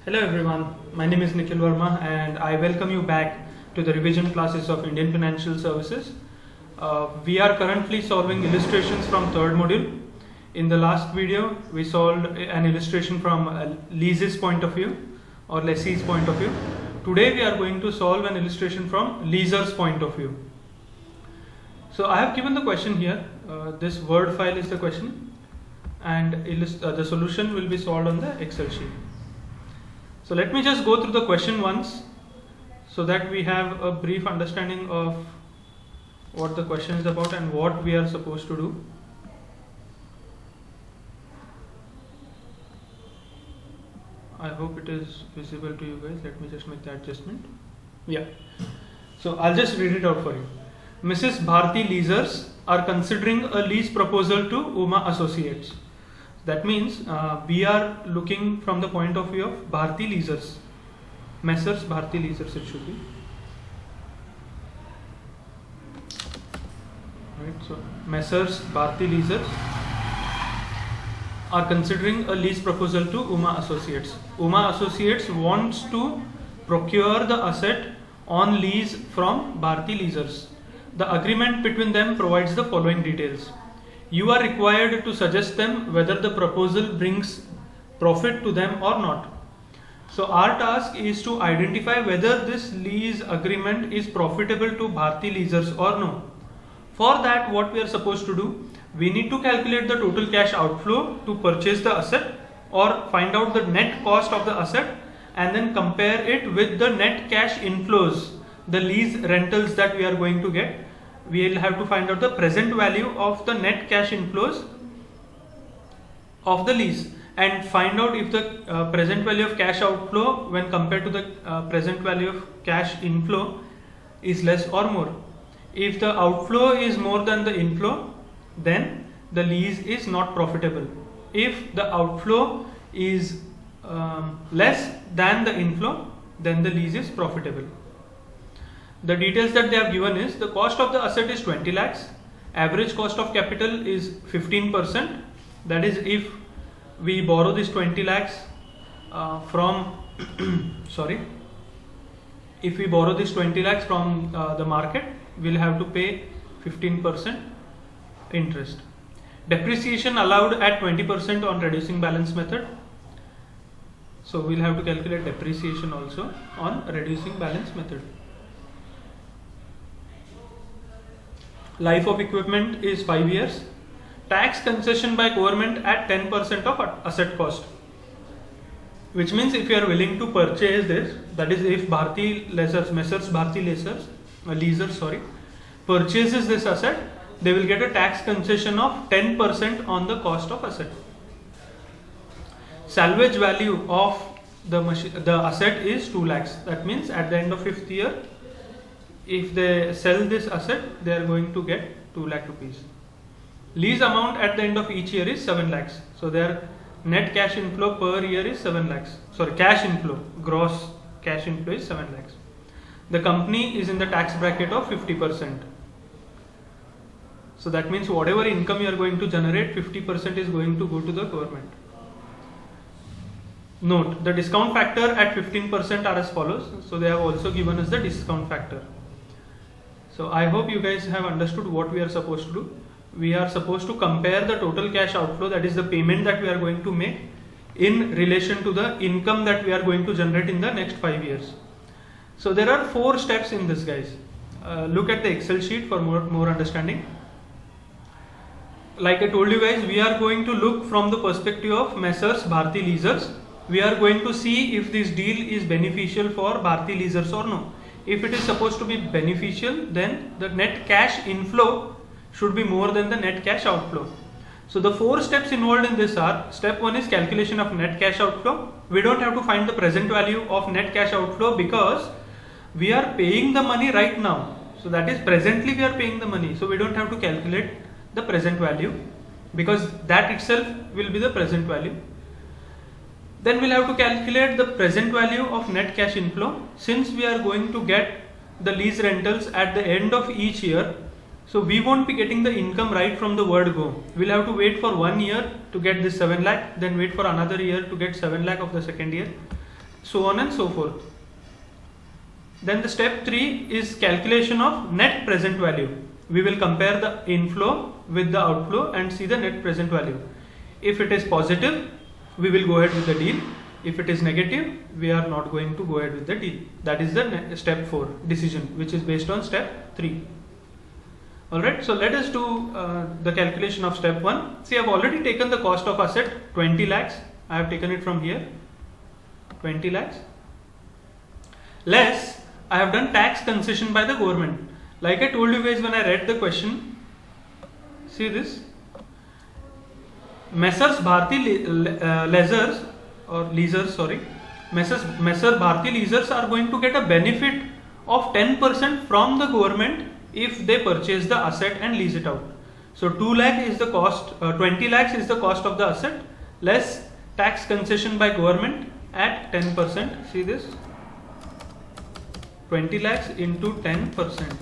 Hello everyone, my name is Nikhil Verma and I welcome you back to the revision classes of Indian Financial Services. We are currently solving illustrations from third module. In the last video, we solved an illustration from lease's point of view or lessee's point of view. Today we are going to solve an illustration from leaser's point of view. So I have given the question here, this Word file is the question and the solution will be solved on the Excel sheet. So let me just go through the question once so that we have a brief understanding of what the question is about and what we are supposed to do. I hope it is visible to you guys. Let me just make the adjustment. Yeah. So I'll just read it out for you. Mrs. Bharti Leasers are considering a lease proposal to Uma Associates. That means we are looking from the point of view of Bharti Leasers, Messrs. Bharti Leasers it should be. Right, so Messrs. Bharti Leasers are considering a lease proposal to Uma Associates. Uma Associates wants to procure the asset on lease from Bharti Leasers. The agreement between them provides the following details. You are required to suggest them whether the proposal brings profit to them or not. So our task is to identify whether this lease agreement is profitable to Bharti Leasers or no. For that, what we are supposed to do, we need to calculate the total cash outflow to purchase the asset or find out the net cost of the asset and then compare it with the net cash inflows, the lease rentals that we are going to get. We will have to find out the present value of the net cash inflows of the lease and find out if the present value of cash outflow when compared to the present value of cash inflow is less or more. If the outflow is more than the inflow, then the lease is not profitable. If the outflow is less than the inflow, then the lease is profitable. The details that they have given is the cost of the asset is 20 lakhs, average cost of capital is 15%. That is, if we borrow this 20 lakhs from if we borrow this 20 lakhs from the market, we'll have to pay 15% interest. Depreciation allowed at 20% on reducing balance method. So we'll have to calculate depreciation also on reducing balance method. Life of equipment is 5 years. Tax concession by government at 10% of asset cost. Which means if you are willing to purchase this, that is if Bharti Leasers, Messrs. Bharti Leasers, purchases this asset, they will get a tax concession of 10% on the cost of asset. Salvage value of the asset is 2 lakhs. That means at the end of 5th year, if they sell this asset, they are going to get 2 lakh rupees. Lease amount at the end of each year is 7 lakhs. So their net cash inflow per year is 7 lakhs. Sorry, cash inflow, gross cash inflow is 7 lakhs. The company is in the tax bracket of 50%. So that means whatever income you are going to generate, 50% is going to go to the government. Note, the discount factor at 15% are as follows. So they have also given us the discount factor. So I hope you guys have understood what we are supposed to do. We are supposed to compare the total cash outflow, that is the payment that we are going to make, in relation to the income that we are going to generate in the next 5 years. So there are 4 steps in this, guys. Look at the Excel sheet for more understanding. Like I told you guys, we are going to look from the perspective of Messrs. Bharti Leasers. We are going to see if this deal is beneficial for Bharti Leasers or no. If it is supposed to be beneficial, then the net cash inflow should be more than the net cash outflow. So the 4 steps involved in this are, step 1 is calculation of net cash outflow. We don't have to find the present value of net cash outflow because we are paying the money right now. So that is presently we are paying the money. So we don't have to calculate the present value because that itself will be the present value. Then we'll have to calculate the present value of net cash inflow. Since we are going to get the lease rentals at the end of each year, so we won't be getting the income right from the word go. We'll have to wait for 1 year to get this 7 lakh, then wait for another year to get 7 lakh of the second year. so on and so forth. Then the step 3 is calculation of net present value. We will compare the inflow with the outflow and see the net present value. If it is positive, we will go ahead with the deal. If it is negative, we are not going to go ahead with the deal. That is the step 4 decision, which is based on step 3. Alright, so let us do the calculation of step 1. See, I have already taken the cost of asset 20 lakhs. I have taken it from here, 20 lakhs. Less, I have done tax concession by the government. Like I told you guys when I read the question, see this. Messrs Bharti Leasers or Leasers, sorry. Messer Bharti Leasers are going to get a benefit of 10% from the government if they purchase the asset and lease it out. So 2 lakh is the cost, 20 lakhs is the cost of the asset, less tax concession by government at 10%. See this, 20 lakhs into 10%,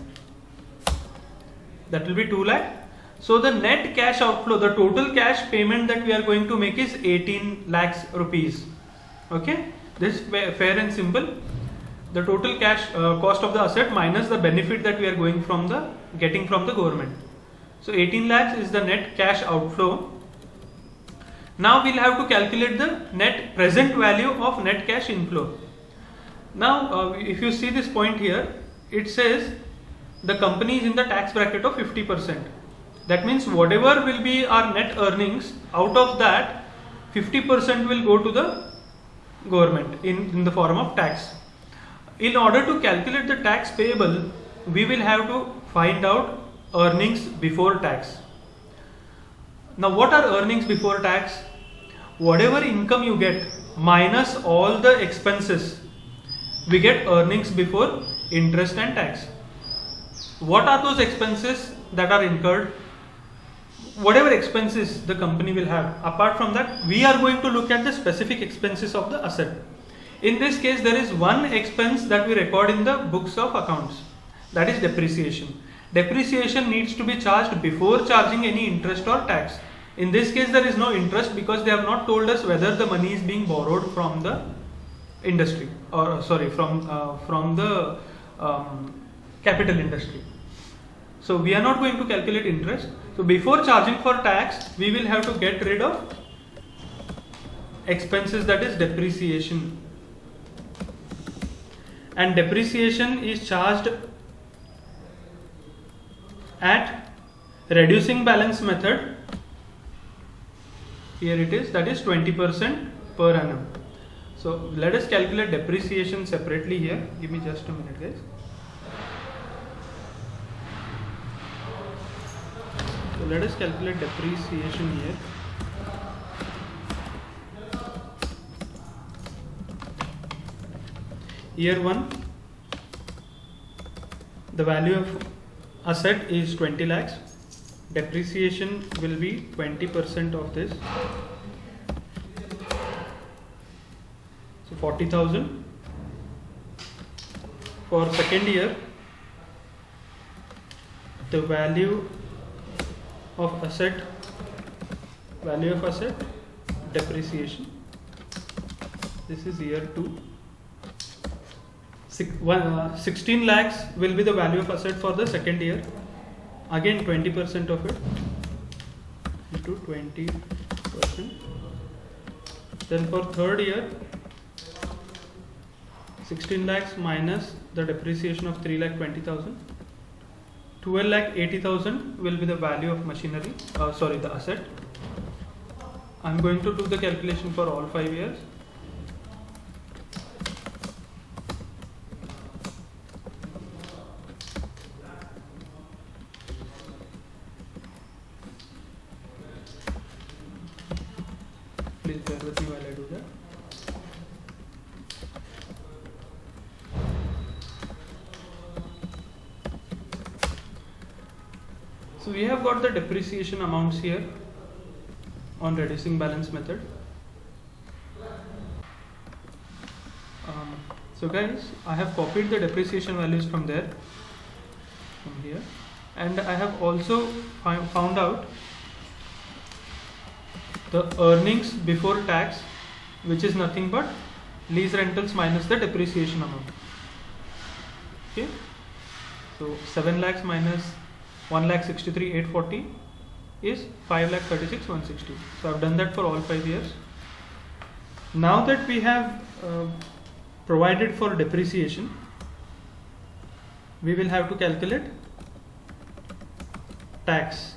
that will be 2 lakh. So the net cash outflow, the total cash payment that we are going to make is 18 lakhs rupees. Okay, this is fair and simple. The total cash cost of the asset minus the benefit that we are getting from the government. So 18 lakhs is the net cash outflow. Now we'll have to calculate the net present value of net cash inflow. Now if you see this point here, it says the company is in the tax bracket of 50%. That means whatever will be our net earnings, out of that 50% will go to the government in the form of tax. In order to calculate the tax payable, we will have to find out earnings before tax. Now what are earnings before tax? Whatever income you get minus all the expenses, we get earnings before interest and tax. What are those expenses that are incurred? Whatever expenses the company will have. Apart from that, we are going to look at the specific expenses of the asset. In this case, there is one expense that we record in the books of accounts, that is depreciation. Depreciation needs to be charged before charging any interest or tax. In this case, there is no interest because they have not told us whether the money is being borrowed from the industry, or sorry, from the capital industry. So we are not going to calculate interest. So before charging for tax, we will have to get rid of expenses, that is depreciation. And depreciation is charged at reducing balance method. Here it is, that is 20% per annum. So let us calculate depreciation separately here. Give me just a minute, guys. So let us calculate depreciation here. Year 1, the value of asset is 20 lakhs. Depreciation will be 20% of this. So 40,000. For second year, the value of asset, depreciation. This is year 2. 16 lakhs will be the value of asset for the second year. Again 20% of it into 20%. Then for third year, 16 lakhs minus the depreciation of 3,20,000. 12,80,000 will be the value of machinery, the asset. I am going to do the calculation for all 5 years. Please bear with me while I do that. So we have got the depreciation amounts here on reducing balance method. So guys, I have copied the depreciation values from here, and I have also found out the earnings before tax, which is nothing but lease rentals minus the depreciation amount. Okay, so 7 lakhs minus 1,63,840 is 5,36,160. So I've done that for all 5 years. Now that we have provided for depreciation, we will have to calculate tax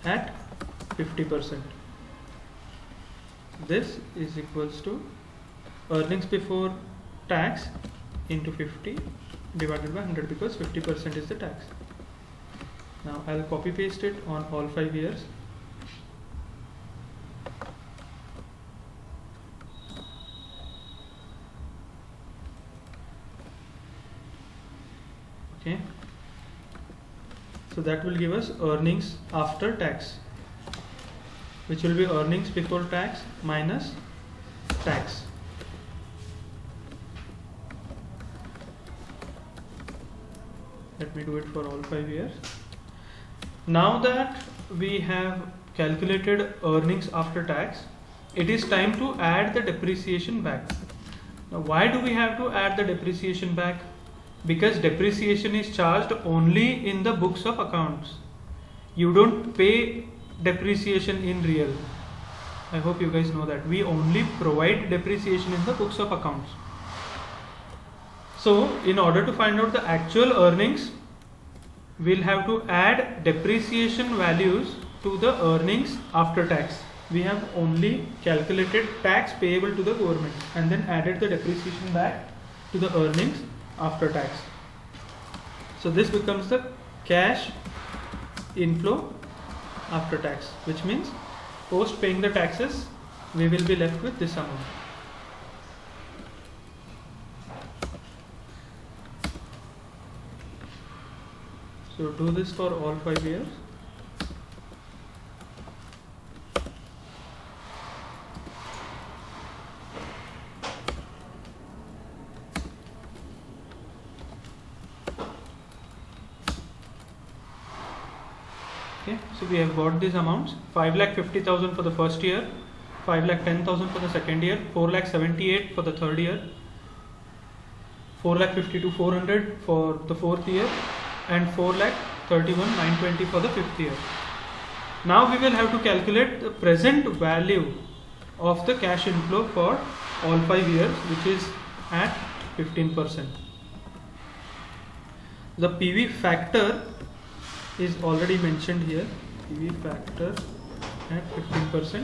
at 50%. This is equals to earnings before tax into 50 divided by 100, because 50% is the tax. Now I'll copy paste it on all 5 years. Okay, so that will give us earnings after tax, which will be earnings before tax minus tax. Let me do it for all 5 years. Now that we have calculated earnings after tax, it is time to add the depreciation back. Now why do we have to add the depreciation back? Because depreciation is charged only in the books of accounts. You don't pay depreciation in real. I hope you guys know that. We only provide depreciation in the books of accounts. So in order to find out the actual earnings, we'll have to add depreciation values to the earnings after tax. We have only calculated tax payable to the government and then added the depreciation back to the earnings after tax. So this becomes the cash inflow after tax, which means post paying the taxes, we will be left with this amount. So do this for all 5 years. Okay, so we have got these amounts: 5,50,000 for the first year, 5,10,000 for the second year, 4,78,000 for the third year, 4,52,400 for the fourth year, and 4,31,920 for the fifth year. Now we will have to calculate the present value of the cash inflow for all 5 years, which is at 15%. The PV factor is already mentioned here. PV factor at 15%.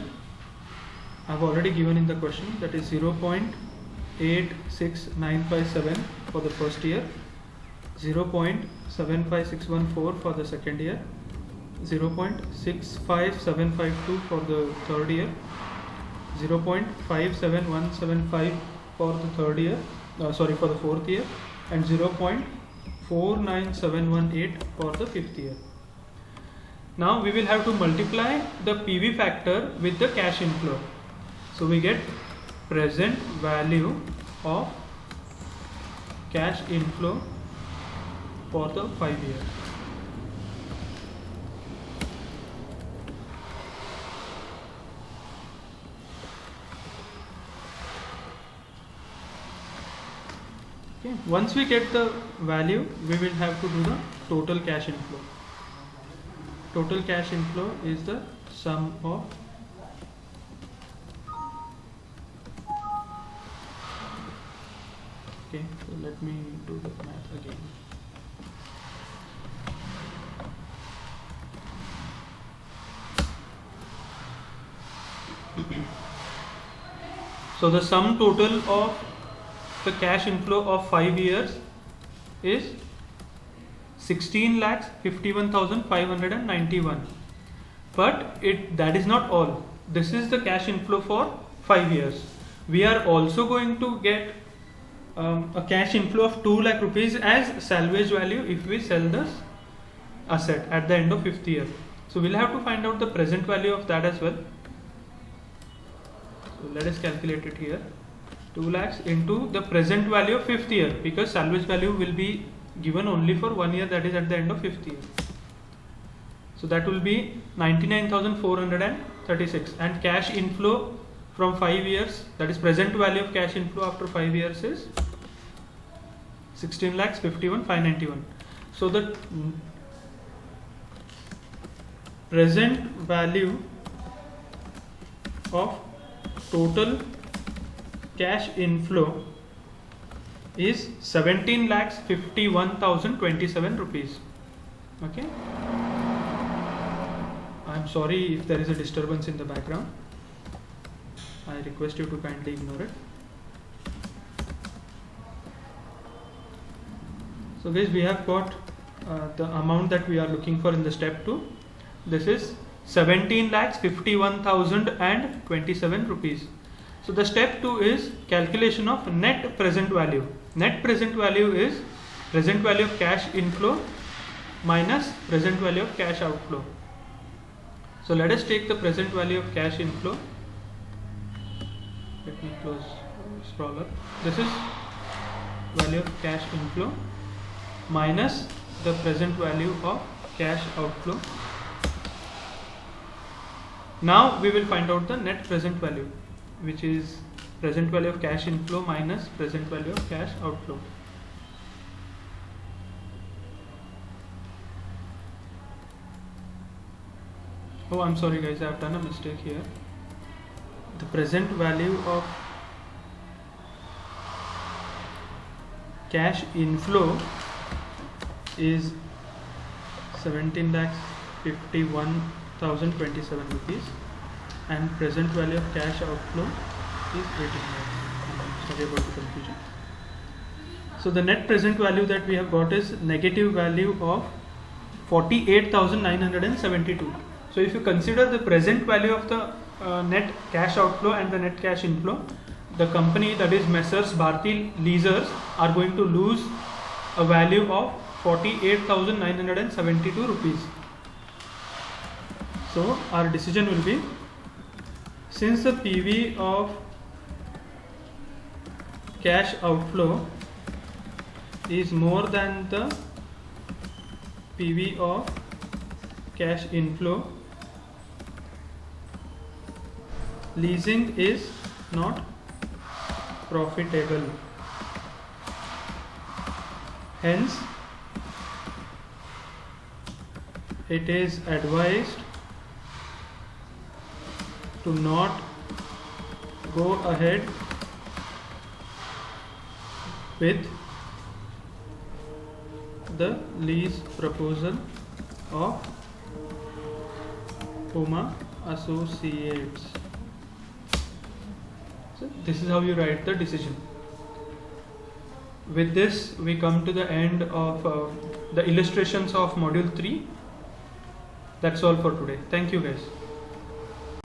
I have already given in the question, that is 0.86957 for the first year, 0.75614 for the second year, 0.65752 for the third year, 0.57175 for the third year, for the fourth year, and 0.49718 for the fifth year. Now we will have to multiply the PV factor with the cash inflow. So we get present value of cash inflow for the 5 years. Okay. Once we get the value, we will have to do the total cash inflow. Total cash inflow is the sum of okay, so let me do the math again. So the sum total of the cash inflow of 5 years is 16,51,591. But that is not all. This is the cash inflow for 5 years. We are also going to get a cash inflow of 2 lakh rupees as salvage value if we sell this asset at the end of 5th year. So we'll have to find out the present value of that as well. So let us calculate it here. 2 lakhs into the present value of 5th year, because salvage value will be given only for 1 year, that is at the end of 5th year. So that will be 99,436, and cash inflow from 5 years, that is present value of cash inflow after 5 years is 16,51,591. So the present value of total cash inflow is 17,51,027 rupees. Okay. I'm sorry if there is a disturbance in the background. I request you to kindly ignore it. So guys, we have got the amount that we are looking for in the step 2. This is 17,51,027 rupees. So the step 2 is calculation of net present value. Net present value is present value of cash inflow minus present value of cash outflow. So let us take the present value of cash inflow. Let me scroll up. This is value of cash inflow minus the present value of cash outflow. Now we will find out the net present value, which is present value of cash inflow minus present value of cash outflow. Oh, I'm sorry guys, I have done a mistake here. The present value of cash inflow is 17,51,027 rupees and present value of cash outflow is 18 lakhs. Sorry about the confusion. So the net present value that we have got is negative value of 48,972. So if you consider the present value of the net cash outflow and the net cash inflow, the company, that is Messrs Bharti Leasers, are going to lose a value of 48,972 rupees. So our decision will be, since the PV of cash outflow is more than the PV of cash inflow, leasing is not profitable. Hence, it is advised to not go ahead with the lease proposal of Uma Associates. So this is how you write the decision. With this, we come to the end of the illustrations of module 3. That's all for today. Thank you guys.